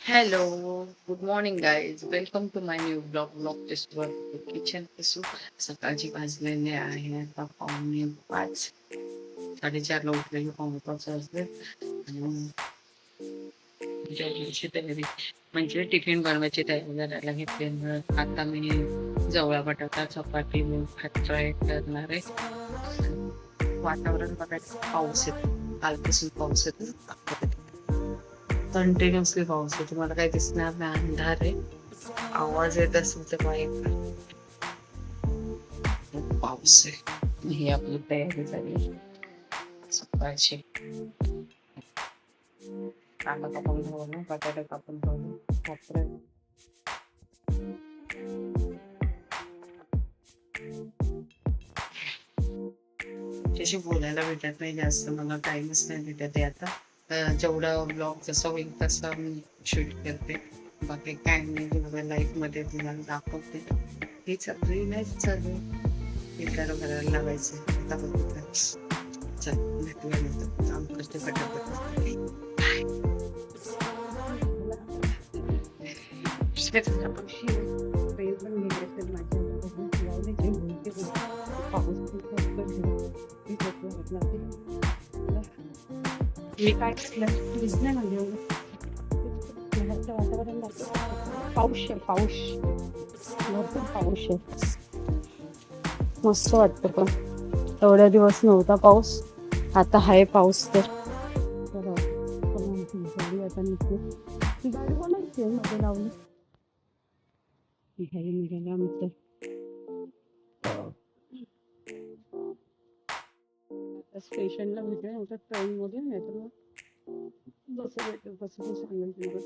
Hello, good morning guys. Welcome to my new blog टेस्टवर kitchen पासून. सकाळची वाजलेले आहे आता 4:45. 4:30ला उठलेली 4:45 वाजले आणि जेवणाची तयारी म्हणजे टिफिन बनवायची तयारी करायला घेतली. आता मी जवळा बटाटा चपाती भात फ्राय करणार आहे. वातावरण बघायचं, पाऊस येतो. कालपासून पाऊस येतो. कंटिन्युअसली पाऊस आहे. तुम्हाला काही दिसणार नाही, अंधार आहे. आवाज येत असेल तर माहीत नाही. खूप पाऊस आहे. ही आपली तयारी झाली सकाळची. कांदा कापून ठेवलं, बटाटा कापून ठेवलं, कापरे. त्याशी बोलायला भेटत नाही जास्त, मला टाइमच नाही भेटत आहे आता. जेवढा ब्लॉग जसा होईल तसा मी शूट करते. बाकी काय नाही, जेवढ्या लाईफ मध्ये तुम्हाला दाखवते. ही सगळी नाही चालू. इकडं घराला लावायचं आता बघितलं. चल भेटूया नंतर, काम करते पटापट. ट्रेन पण गेली असेल माझ्या पाऊस मी काय केलं दिसलं म्हणजे वातावरण पाऊस आहे, पाऊस भरपूर पाऊस आहे. मस्त वाटतं पण एवढ्या दिवस नव्हता पाऊस, आता आहे पाऊस. तर आता निघतो. गाडी बोलायची मध्ये लावली निघायला आमचं. स्टेशनला भेटूया, नंतर ट्रेन मध्ये नाही तर मग जसं भेटेल तसं सांगेल तुला.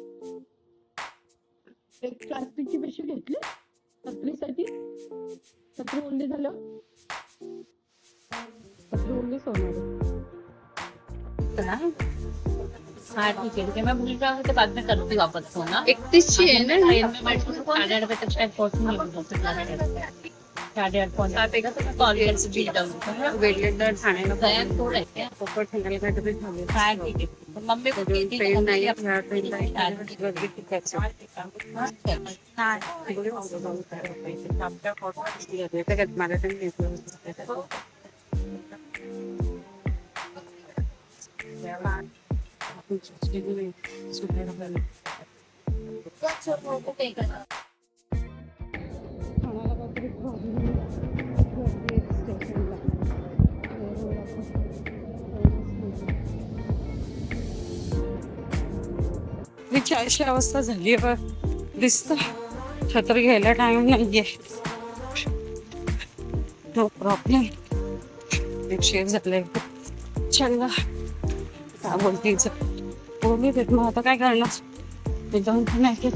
एक प्लास्टिकची पिशवी घेतली पत्रीसाठी. पत्री ओढली झालं, पत्री ओढलीच होणार. हाँ ठीक है, मैं भूल रहा हूँ तो बाद में करूँगी वापस फोन ना। 31ची आहे ना. ट्रेन में बैठ के 8:30 बजे तक शायद पहुँचूंगी। 8:30 पहुँचा देगा तो मैं कॉल कर भी जाऊँगी। वेगवेगळ्या ठाण्याला गया थोड़ा है क्या? कोकण ठाण्याला काहीतरी झाले. हाँ ठीक है, तो मम्मी को कहती ट्रेन नाही, है ह्या ट्रेनला गर्दी खूप आहे. मला पण घेतलं. अशी अवस्था झाली आहे. दिसत छत्री घ्यायला टाइम नाहीये. No problem. शेअर झालंय. चला काय बोलतीच बोलू देत, मग आता काय करणार. मी जाऊन नाही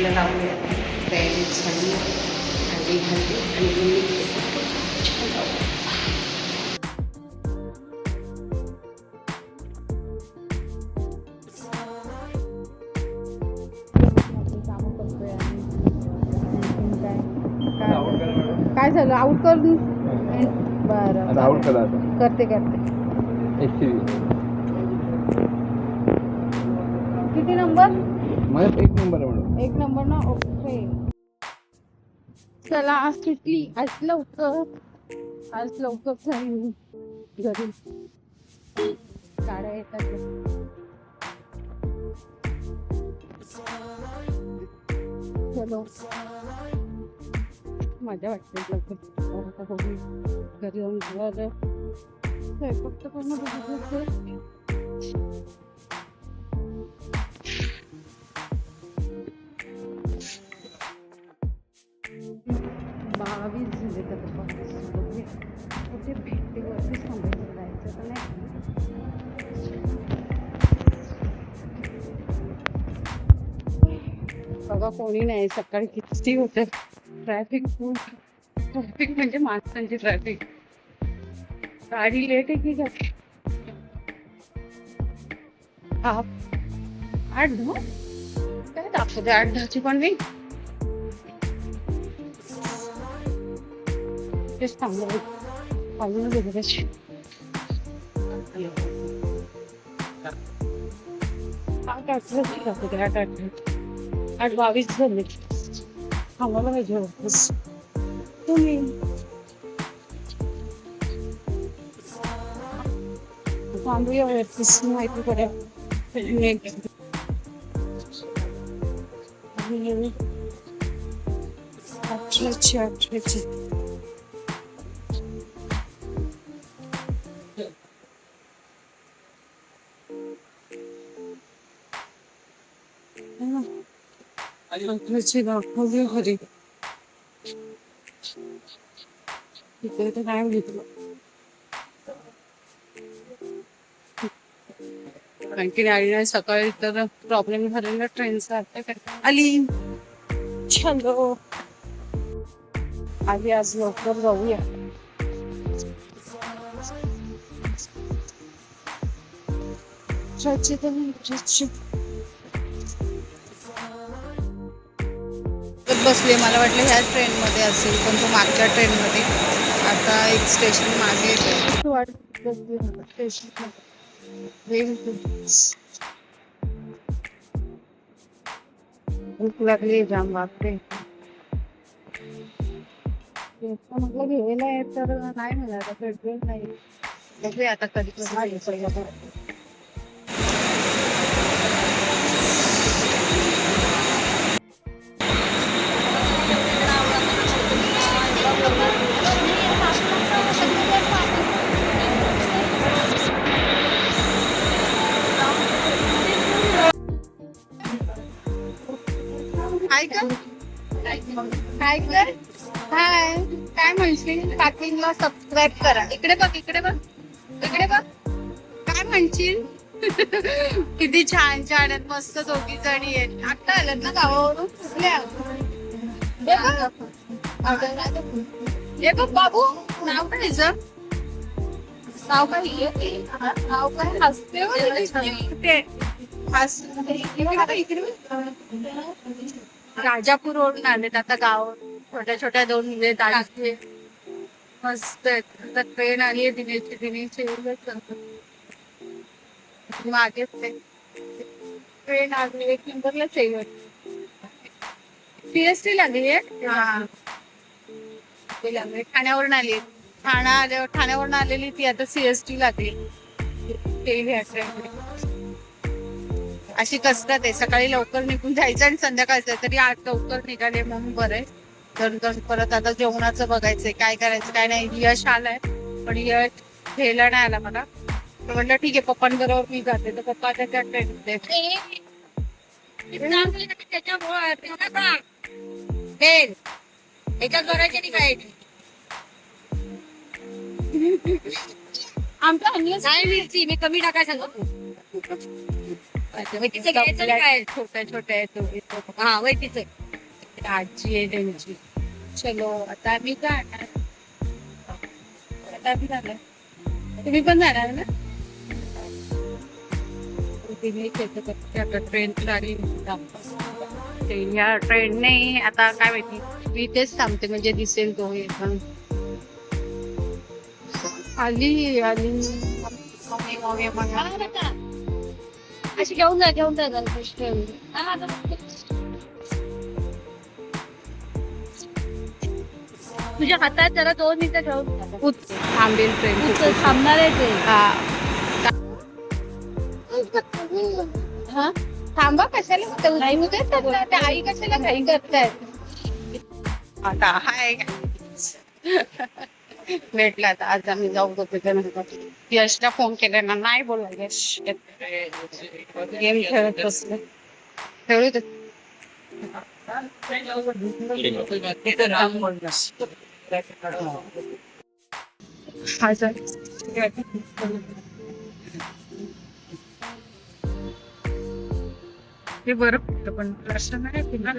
लावले तयारी झाली आणि काय झालं आउट कर. बरं आउट करा करते करते. किती नंबर. माझ्या 1 नंबर आहे मॅडम. 1 नंबर ना. ओके चला, आज सुटली. आज लवकर जाईल घरी. गाड्या येतात. चलो मजा वाटते लवकर घरी जाऊन फक्त पूर्ण बघितलं. 22 झाले तर कुठे भेटते वरती सांगायचं जायचं तर नाही. बघा कोणी नाही. सकाळी किती होतं ट्रॅफिक. फुल ट्रॅफिक म्हणजे माणसांची ट्रॅफिक. गाडी लेट आहे की काय. 8-10 काय दाखवते. 8-10ची पण नाही. तेच थांबलं अजूनच 8:22 झाले. आम्हाला पाहिजे वापस. तुम्ही थांबूया वरतीच माहिती पडेल. अठराशे. दाखवली खरी तिकडे तर काय घेतलं आणखी आली सकाळी तर प्रॉब्लेम झालेला ट्रेनचा आली. चलो आधी आज लवकर जाऊया. बसले मला वाटलं ह्या ट्रेन मध्ये असेल पण तो मागच्या ट्रेन मध्ये. आता एक स्टेशन मागे भूक लागली जाम बापरे. म्हटलं घ्यायला आहे तर नाही मिळालं पेट्रोल नाही. बघूया आता कधी कधी. हाय का हाय कर हाय काय म्हणशील. पार्किंगला सबस्क्राईब करा. इकडे बघ इकडे बघ इकडे बघ काय म्हणशील. किती छान छान आहेत मस्त दोघी जणी आहेत. आता आल्यात ना गावावरून. कुठल्या हे बघ बाबू नाव काय तिचं. नाव काय हसते राजापूर वरून आलेत आता गाव. छोट्या छोट्या 2 मुले दाजी मस्त आहेत. आता ट्रेन आली आहे दिनेशची मागेच ट्रेन आली. 1 नंबरलाच आहे. सीएसटी लागली आहे. ठाण्यावरून आली. ठाण्यावरून आलेली ती आता सीएसटी लागली. अशी कसरत आहे. सकाळी लवकर निघून जायचं आणि संध्याकाळचं तरी आज लवकर निघाले म्हणून बरं आहे. तर परत आता जेवणाचं बघायचंय काय करायचं काय नाही. यश आलाय पण यश घ्यायला नाही आला मला. तर म्हटलं ठीक आहे पप्पांबरोबर मी जाते. तर पप्पा त्याच्या ट्रेनमध्ये एकाच बघायचे नाही काय आमच्या नाही मिरची मी कमी टाकायचं छोट्या छोट्या आहेत. हा वैतीच आजी आहे त्यांची. चलो आता आम्ही जाणार. आता आम्ही जाणार. तुम्ही पण जाणार ना. ट्रेन लागली. ह्या ट्रेनने आता काय माहिती मी तेच थांबते म्हणजे दिसेल तो. आली आली अशी घेऊन जा तुझ्या हातात जरा 2 मिनिटं घेऊन थांबेल ट्रेन थांबणार आहे ते. हा थांबा कशाला त्या आई कशाला घाई करतायत. आता हाय भेटला आता आज आम्ही जाऊ होतो. यशला फोन केला ना नाही बोलला. यश गेम खेळत बसले. खेळू दे. ते बरं पडतं पण प्रश्न नाही पुन्हा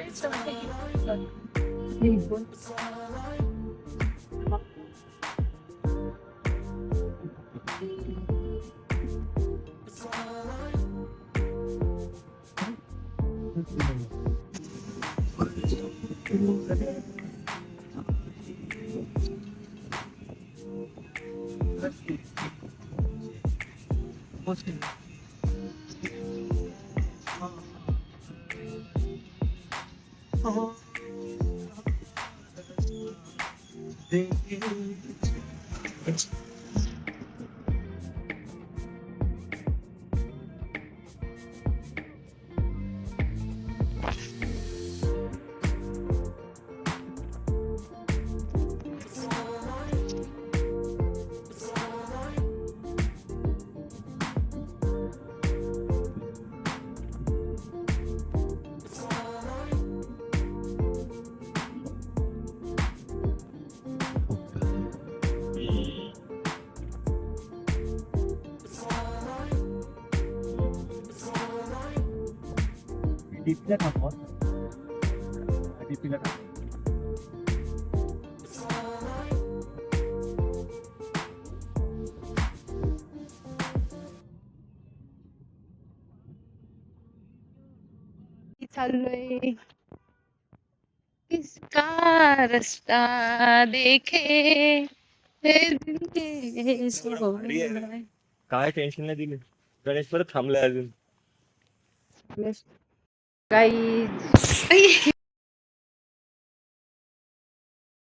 डीपीला टाकू डीपीला टाकू चाललोय किसका रास्ता देखे हे दिल के सोहराय. काय टेन्शन नाही दिली गणेश परत थांबलाय अजून Guys.